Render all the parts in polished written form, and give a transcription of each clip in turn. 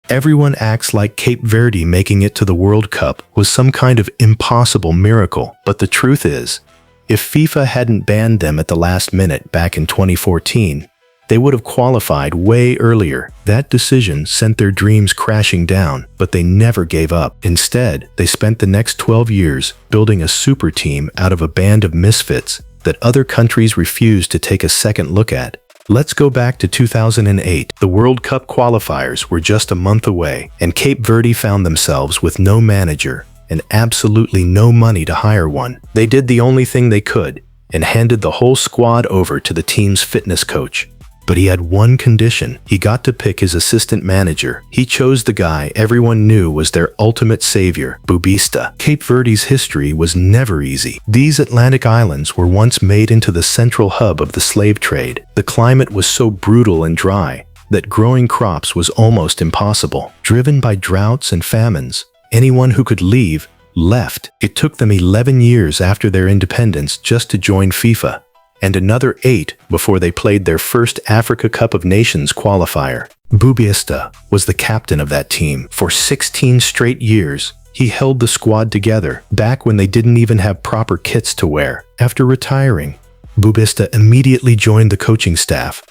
Everyone acts like Cape Verde making it to the World Cup was some kind of impossible miracle, but the truth is, if FIFA hadn't banned them at the last minute back in 2014, they would have qualified way earlier. That decision sent their dreams crashing down, but they never gave up. Instead, they spent the next 12 years building a super team out of a band of misfits that other countries refused to take a second look at. Let's go back to 2008. The World Cup qualifiers were just a month away, and Cape Verde found themselves with no manager and absolutely no money to hire one. They did the only thing they could and handed the whole squad over to the team's fitness coach. But he had one condition. He got to pick his assistant manager. He chose the guy everyone knew was their ultimate savior, Bubista. Cape Verde's history was never easy. These Atlantic islands were once made into the central hub of the slave trade. The climate was so brutal and dry that growing crops was almost impossible. Driven by droughts and famines, anyone who could leave, left. It took them 11 years after their independence just to join FIFA, and another 8 before they played their first Africa Cup of Nations qualifier. Bubista was the captain of that team. For 16 straight years, he held the squad together, back when they didn't even have proper kits to wear. After retiring, Bubista immediately joined the coaching staff,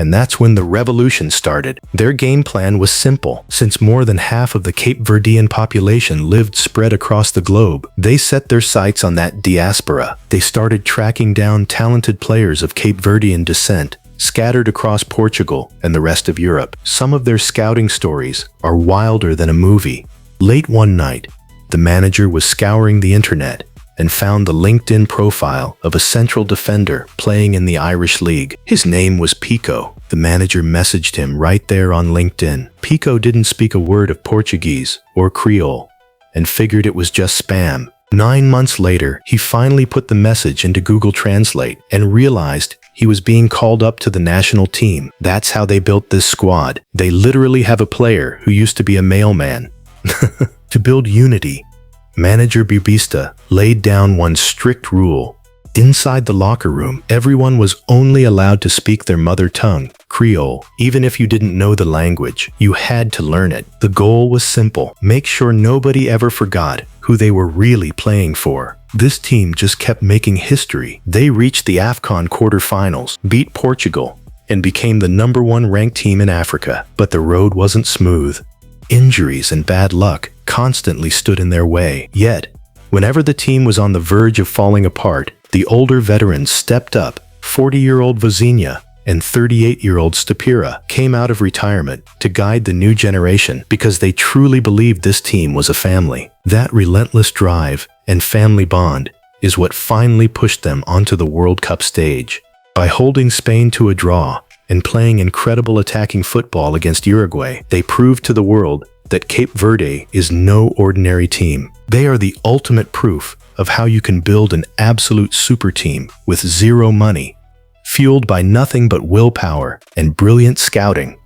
and that's when the revolution started. Their game plan was simple. Since more than half of the Cape Verdean population lived spread across the globe, they set their sights on that diaspora. They started tracking down talented players of Cape Verdean descent, scattered across Portugal and the rest of Europe. Some of their scouting stories are wilder than a movie. Late one night, the manager was scouring the internet and found the LinkedIn profile of a central defender playing in the Irish League. His name was Pico. The manager messaged him right there on LinkedIn. Pico didn't speak a word of Portuguese or Creole and figured it was just spam. 9 months later, he finally put the message into Google Translate and realized he was being called up to the national team. That's how they built this squad. They literally have a player who used to be a mailman. To build unity, Manager Bubista laid down one strict rule. Inside the locker room, everyone was only allowed to speak their mother tongue, Creole. Even if you didn't know the language, you had to learn it. The goal was simple: make sure nobody ever forgot who they were really playing for. This team just kept making history. They reached the AFCON quarterfinals, beat Portugal, and became the #1 ranked team in Africa. But the road wasn't smooth. Injuries and bad luck constantly stood in their way. Yet, whenever the team was on the verge of falling apart, the older veterans stepped up. 40-year-old Vozinha and 38-year-old Stapira came out of retirement to guide the new generation because they truly believed this team was a family. That relentless drive and family bond is what finally pushed them onto the World Cup stage. By holding Spain to a draw and playing incredible attacking football against Uruguay, they proved to the world that Cape Verde is no ordinary team. They are the ultimate proof of how you can build an absolute super team with zero money, fueled by nothing but willpower and brilliant scouting.